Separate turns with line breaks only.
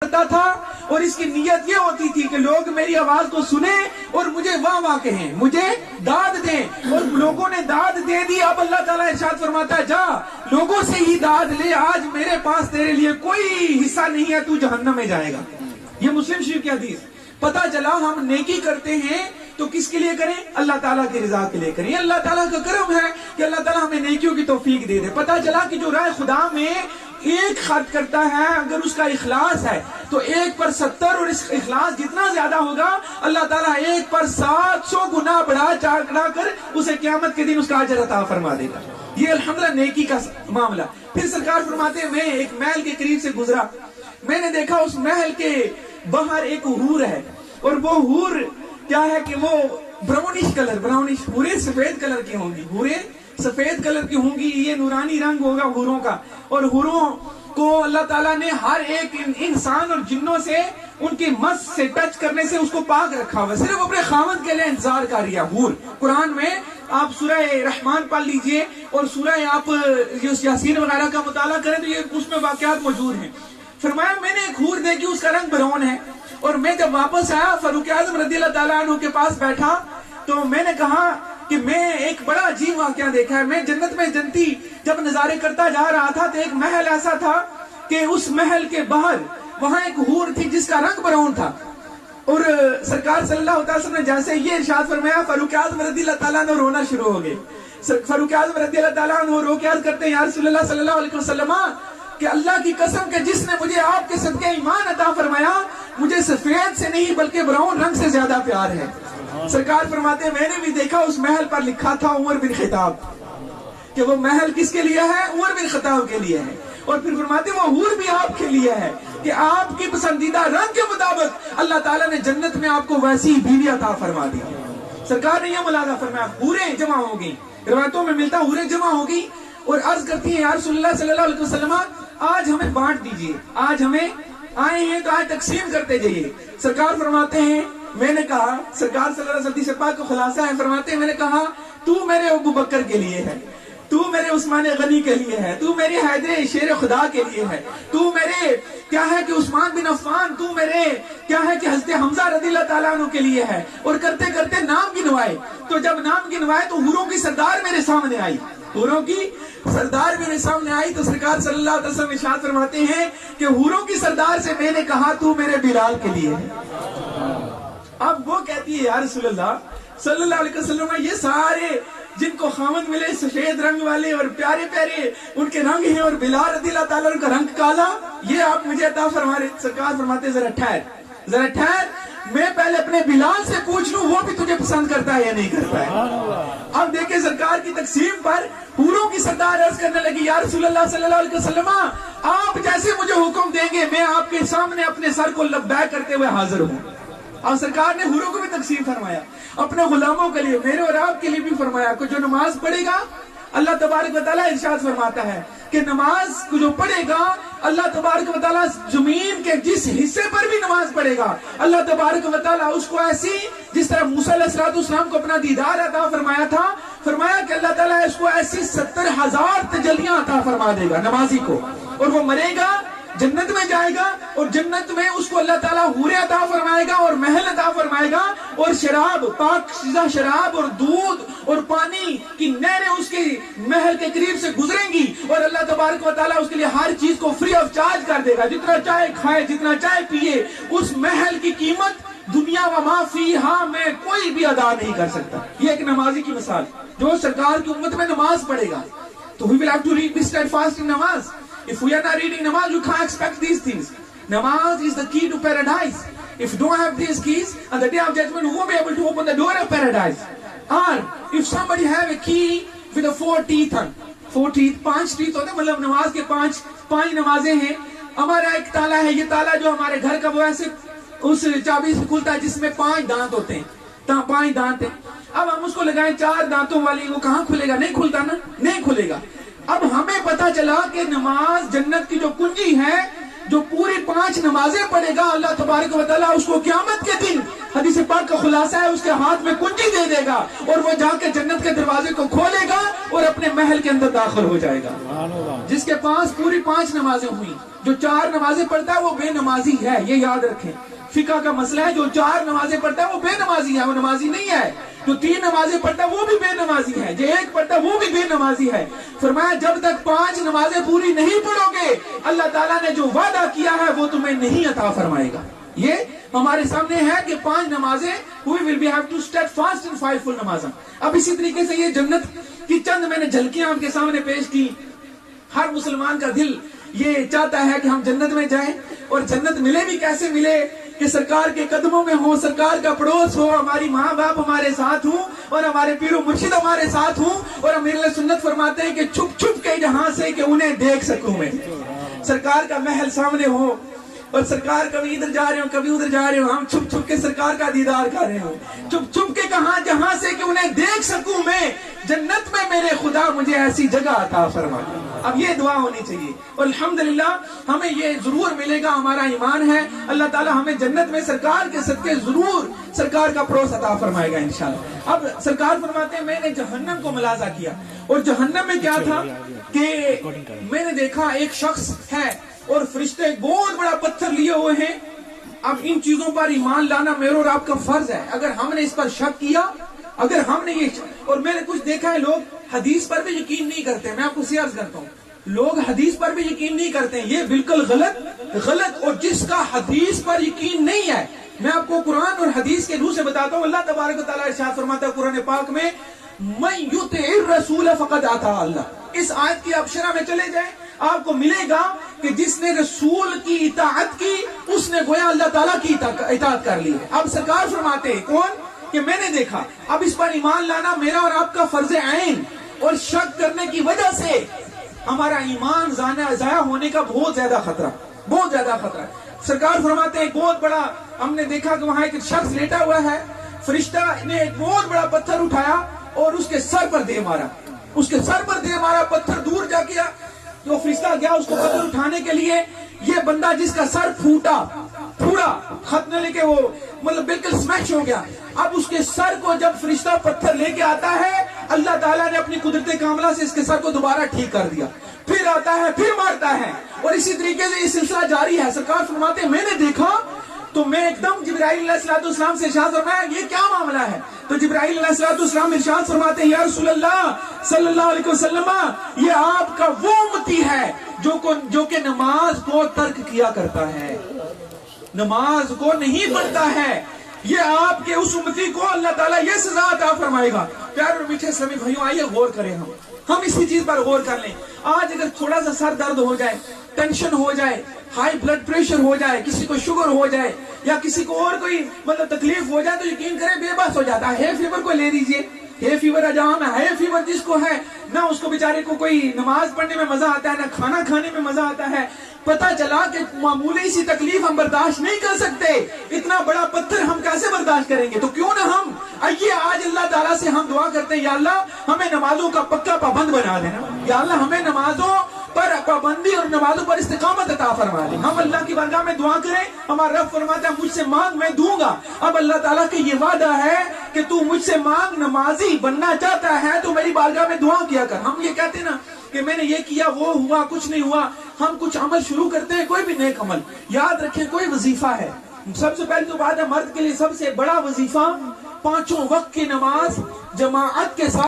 کرتا تھا اور اس کی نیت یہ ہوتی تھی کہ لوگ میری آواز کو سنیں اور مجھے واہ واہ کہیں، مجھے داد دیں، اور لوگوں نے داد دے دی۔ اب اللہ تعالیٰ ارشاد فرماتا ہے جا لوگوں سے ہی داد لے، آج میرے پاس تیرے لیے کوئی حصہ نہیں ہے، تو جہنم میں جائے گا۔ یہ مسلم شریف کی حدیث۔ پتہ چلا ہم نیکی کرتے ہیں تو کس کے لیے کریں؟ اللہ تعالیٰ کی رضا کے لیے کریں۔ اللہ تعالیٰ کا کرم ہے کہ اللہ تعالیٰ ہمیں نیکیوں کی توفیق دے دے۔ پتہ چلا کہ جو راہ خدا میں ایک خرچ کرتا ہے، اگر اس کا اخلاص ہے تو 1/70، اور اس اخلاص جتنا زیادہ ہوگا اللہ تعالیٰ 1/700 گنا بڑھا چڑھا کر اسے قیامت کے دن اس کا اجر عطا فرما دے گا۔ یہ الحمدللہ نیکی کا معاملہ۔ پھر سرکار فرماتے ہیں میں ایک محل کے قریب سے گزرا، میں نے دیکھا اس محل کے باہر ایک حور ہے، اور وہ حور کیا ہے کہ وہ براؤنش کلر، براؤنش حوریں سفید کلر کی ہوں گی، حوریں سفید کلر کی ہوں گی، یہ نورانی رنگ ہوگا حوروں کا۔ اور حوروں کو اللہ تعالیٰ نے ہر ایک انسان اور جنوں سے ان کی مس سے ٹچ کرنے سے اس کو پاک رکھا ہوا، صرف اپنے خاوند کے لیے انتظار کر رہی ہے حور۔ قرآن میں آپ سورہ رحمان پڑھ لیجئے اور سورہ آپ یاسین وغیرہ کا مطالعہ کریں تو یہ اس میں واقعات موجود ہیں۔ فرمایا میں نے ایک حور دیکھی، اس کا رنگ براؤن ہے، اور میں جب واپس آیا فاروق اعظم رضی اللہ تعالیٰ عنہ کے پاس بیٹھا تو میں نے کہا کہ میں ایک بڑا عجیب واقعہ دیکھا ہے۔ میں جنت میں جنتی جب نظارے کرتا جا رہا تھا تو ایک محل ایسا تھا کہ اس محل کے باہر وہاں ایک حور تھی جس کا رنگ براؤن تھا، اور سرکار صلی اللہ علیہ وسلم نے جیسے یہ ارشاد فرمایا فاروق اعظم رضی اللہ تعالیٰ عنہ رونا شروع ہو گئے۔ فاروق اعظم رضی اللہ تعالیٰ عنہ رو کے عرض کرتے ہیں یا رسول اللہ صلی اللہ علیہ وسلم کہ اللہ کی قسم کہ جس نے مجھے آپ کے صدقے ایمان عطا فرمایا مجھے سفید سے نہیں بلکہ براؤن رنگ سے زیادہ پیار ہے۔ سرکار فرماتے ہیں میں نے بھی دیکھا اس محل پر لکھا تھا عمر بن خطاب، کہ وہ محل کس کے لیے ہے؟ عمر بن خطاب کے لیے ہے۔ اور پھر فرماتے ہیں وہ حور بھی آپ کے لیے ہے کہ آپ کی پسندیدہ رنگ کے مطابق اللہ تعالیٰ نے جنت میں آپ کو ویسی بیوی عطا فرما دی۔ سرکار نے یہ ملاحظہ فرمایا حوریں جمع ہو گئی، روایتوں میں ملتا حوریں جمع ہو گئی اور عرض کرتی ہیں یا رسول اللہ صلی اللہ علیہ وسلم آج ہمیں بانٹ دیجئے، آج ہمیں آئے ہیں تو آج تقسیم کرتے جائیے۔ سرکار فرماتے ہیں میں نے کہا، سرکار صلی اللہ علیہ وسلم حدیث پاک کا خلاصہ ہے، فرماتے ہیں میں نے کہا تو میرے ابو بکر کے لیے ہے، تو میرے عثمان غنی کے لیے ہے، تو میرے حیدر شیر خدا کے لیے ہے، تو میرے کیا ہے کہ عثمان بن عفان، تو میرے کیا ہے کہ حضرت حمزہ رضی اللہ تعالیٰ عنہ کے لیے ہے۔ اور کرتے کرتے نام گنوائے، تو جب نام گنوائے تو حوروں کی سردار میرے سامنے آئی، حوروں کی سردار میرے سامنے آئی تو سرکار صلی اللہ علیہ وسلم ارشاد فرماتے ہیں کہ حوروں کی سردار سے میں نے کہا تو میرے بلال کے لیے ہے۔ اب وہ کہتی ہے یا رسول اللہ صلی اللہ علیہ وسلم یہ سارے جن کو خاوند ملے سفید رنگ والے اور پیارے پیارے ان کے رنگ ہیں، اور بلال رضی اللہ تعالیٰ ان کا رنگ کالا، یہ آپ مجھے عطا فرما رہے۔ سرکار فرماتے ذرا ٹھہر میں پہلے اپنے بلال سے پوچھ لوں وہ بھی تجھے پسند کرتا ہے یا نہیں کرتا ہے۔ اب دیکھیں سرکار کی تقسیم پر حوروں کی سردار عرض کرنے لگی یا رسول اللہ صلی اللہ علیہ وسلم آپ جیسے مجھے حکم دیں گے میں آپ کے سامنے اپنے سر کو لبیک کرتے ہوئے حاضر ہوں۔ اور سرکار نے حوروں کو بھی تقسیم فرمایا، اپنے غلاموں کے لیے، میرے اور آپ کے لیے بھی فرمایا کہ جو نماز پڑھے گا اللہ تبارک و تعالیٰ ارشاد فرماتا ہے کہ نماز کو جو پڑھے گا اللہ تبارک و تعالیٰ زمین کے جس حصے پر بھی نماز پڑھے گا اللہ تبارک و تعالیٰ اس کو ایسی جس طرح موسیٰ علیہ السلام کو اپنا دیدار عطا فرمایا تھا، فرمایا کہ اللہ تعالیٰ اس کو ایسی 70,000 تجلیاں عطا فرما دے گا نمازی کو، اور وہ مرے گا جنت میں جائے گا اور جنت میں اس کو اللہ تعالیٰ حوریں عطا فرمائے گا اور محل عطا فرمائے گا، اور شراب پاکیزہ شراب اور دودھ اور پانی کی نہریں اس کے محل کے قریب سے گزریں گی، اور اللہ تبارک و تعالیٰ اس کے لیے ہر چیز کو فری آف چارج کر دے گا، جتنا چائے کھائے جتنا چائے پیے، اس محل کی قیمت دنیا و ما فیہا میں کوئی بھی ادا نہیں کر سکتا۔ یہ ایک نمازی کی مثال جو سرکار کی امت میں نماز پڑھے گا تو we will have to be steadfast in namaz. If we are not reading namaz, you can't expect these things. Namaz is the key to paradise. If you don't have these keys, on the day of judgment, you won't be able to open the door of paradise. Or, if somebody have a key with a 4 teeth on, 4 teeth, 5 teeth ہوتے ہیں، مطلب نماز کے 5 نمازیں ہیں، ہمارا ایک تالا ہے، یہ تالا جو ہمارے گھر کا وہ ایسے اس چابی سے کھلتا ہے جس میں 5 دانت ہوتے ہیں، 5 دانت ہیں، اب ہم اس کو لگائیں 4 دانتوں والی، وہ کہاں کھلے گا؟ نہیں کھلتا نا، نہیں کھلے گا۔ اب ہمیں پتا چلا کہ نماز جنت کی جو کنجی ہے جو پوری 5 نمازیں پڑھے گا اللہ تبارک و تعالیٰ اس کو قیامت کے دن، حدیث پاک کا خلاصہ ہے، اس کے ہاتھ میں کنجی دے دے گا اور وہ جا کے جنت کے دروازے کو کھولے گا اور اپنے محل کے اندر داخل ہو جائے گا۔ جس کے پاس پوری 5 نمازیں ہوئی، جو 4 نمازیں پڑھتا ہے وہ بے نمازی ہے، یہ یاد رکھیں۔ فقہ کا مسئلہ ہے، جو 4 نمازیں پڑھتا ہے وہ بے نمازی ہے، وہ نمازی نہیں ہے۔ جو 3 نمازیں پڑھتا ہے وہ بھی بے نمازی ہے، جو 1 پڑھتا ہے وہ بھی بے نمازی ہے۔ فرمایا جب تک 5 نمازیں پوری نہیں پڑھو گے اللہ تعالیٰ نے جو وعدہ کیا ہے وہ تمہیں نہیں عطا فرمائے گا۔ یہ ہمارے سامنے ہے کہ 5 نمازیں we will be have to stand fast in 5 full نمازیں۔ اب اسی طریقے سے یہ جنت کی چند میں نے جھلکیاں آپ کے سامنے پیش کی۔ ہر مسلمان کا دل یہ چاہتا ہے کہ ہم جنت میں جائیں، اور جنت ملے بھی کیسے ملے کہ سرکار کے قدموں میں ہو، سرکار کا پڑوس ہو، ہماری ماں باپ ہمارے ساتھ ہوں اور ہمارے پیر و مرشد ہمارے ساتھ ہوں، اور امیر علیہ سنت فرماتے ہیں کہ چھپ چھپ کے جہاں سے کہ انہیں دیکھ سکوں میں، سرکار کا محل سامنے ہو اور سرکار کبھی ادھر جا رہے ہوں کبھی ادھر جا رہے ہوں، ہم چھپ چھپ کے سرکار کا دیدار کر رہے ہوں، چھپ چھپ کے کہاں جہاں سے کہ انہیں دیکھ سکوں میں، جنت میں میرے خدا مجھے ایسی جگہ عطا فرما۔ اب یہ دعا ہونی چاہیے، اور الحمدللہ ہمیں یہ ضرور ملے گا، ہمارا ایمان ہے اللہ تعالی ہمیں جنت میں سرکار کے صدقے ضرور سرکار کا پڑوس عطا فرمائے گا انشاءاللہ۔ اب سرکار فرماتے ہیں میں نے جہنم کو ملاحظہ کیا، اور جہنم میں کیا تھا کہ میں نے دیکھا ایک شخص ہے اور فرشتے بہت بڑا پتھر لیے ہوئے ہیں۔ اب ان چیزوں پر ایمان لانا میرے اور آپ کا فرض ہے۔ اگر ہم نے اس پر شک کیا، اگر ہم نے یہ، اور میں نے کچھ دیکھا ہے لوگ حدیث پر بھی یقین نہیں کرتے، میں آپ کو عرض کرتا ہوں لوگ حدیث پر بھی یقین نہیں کرتے، یہ بالکل غلط۔ اور جس کا حدیث پر یقین نہیں ہے، میں آپ کو قرآن اور حدیث کے روح سے بتاتا ہوں۔ اللہ تبارک و تعالیٰ ارشاد فرماتا ہے قرآن پاک میں من یطع الرسول فقد اطاع اللہ۔ اس آیت کی آپ شرح میں چلے جائیں، آپ کو ملے گا کہ جس نے رسول کی اطاعت کی اس نے گویا اللہ تعالیٰ کی اطاعت کر لی ہے۔ اب سرکار فرماتے ہیں کون کہ میں نے دیکھا۔ اب اس پر ایمان لانا میرا اور آپ کا فرض عین، اور شک کرنے کی وجہ سے ہمارا ایمان ضائع ہونے کا بہت زیادہ خطرہ ہے۔ سرکار فرماتے ہیں ایک بہت بڑا، ہم نے دیکھا کہ وہاں ایک شخص لیٹا ہوا ہے، فرشتہ نے ایک بہت بڑا پتھر اٹھایا اور اس کے سر پر دے مارا، پتھر دور جا کے جو فرشتہ گیا اس کو پتھر اٹھانے کے لیے، یہ بندہ جس کا سر پھوٹا ختم لے کے وہ مطلب بالکل سمیش ہو گیا۔ اب اس کے سر کو جب فرشتہ پتھر لے کے آتا ہے اللہ تعالیٰ نے اپنی قدرت کاملہ سے اس کے سر کو دوبارہ ٹھیک کر دیا، پھر آتا ہے پھر مارتا ہے، اور اسی طریقے سے یہ سلسلہ جاری ہے۔ سرکار فرماتے ہیں میں نے دیکھا تو میں ایک دم جبرائیل علیہ السلام سے ارشاد فرمایا یہ کیا معاملہ ہے؟ تو جبرائیل علیہ السلام ارشاد فرماتے ہیں یا رسول اللہ صلی اللہ علیہ وسلم، یہ آپ کا وہ امتی ہے جو کہ نماز کو ترک کیا کرتا ہے، نماز کو نہیں پڑھتا ہے، یہ آپ کے اس امتی کو اللہ تعالیٰ یہ سزا عطا فرمائے گا۔ پیارے اور میٹھے اسلامی بھائیوں، آئیے غور کریں، ہم اسی چیز پر غور کر لیں۔ آج اگر تھوڑا سا سر درد ہو جائے، ٹینشن ہو جائے، ہائی بلڈ پریشر ہو جائے، کسی کو شوگر ہو جائے یا کسی کو اور کوئی مطلب تکلیف ہو جائے تو یقین کریں بے بس ہو جاتا ہے۔ ہے فیور کو لے لیجئے، ہے فیور عام ہے، ہے فیور جس کو ہے نہ اس کو بیچارے کو کوئی نماز پڑھنے میں مزہ آتا ہے نہ کھانا کھانے میں مزہ آتا ہے۔ پتہ چلا کہ معمولی سی تکلیف ہم برداشت نہیں کر سکتے، اتنا بڑا پتھر ہم کیسے برداشت کریں گے؟ تو کیوں نہ ہم آئیے آج اللہ تعالیٰ سے ہم دعا کرتے ہیں یا اللہ ہمیں نمازوں کا پکا پابند بنا دینا، یا اللہ ہمیں نمازوں پر پابندی اور نمازوں پر استقامت عطا فرما دیں۔ ہم اللہ کی بارگاہ میں دعا کریں، ہمارا رب فرماتا ہے مجھ سے مانگ میں دوں گا۔ اب اللہ تعالیٰ کا یہ وعدہ ہے کہ تو مجھ سے مانگ، نمازی بننا چاہتا ہے تو میری بارگاہ میں دعا کیا کر۔ ہم یہ کہتے ہیں نا کہ میں نے یہ کیا وہ ہوا کچھ نہیں ہوا، ہم کچھ عمل شروع کرتے ہیں، کوئی بھی نیک عمل، یاد رکھیں کوئی وظیفہ ہے، سب سے پہلے تو بات ہے مرد کے لیے سب سے بڑا وظیفہ 5 وقت کی نماز جماعت کے ساتھ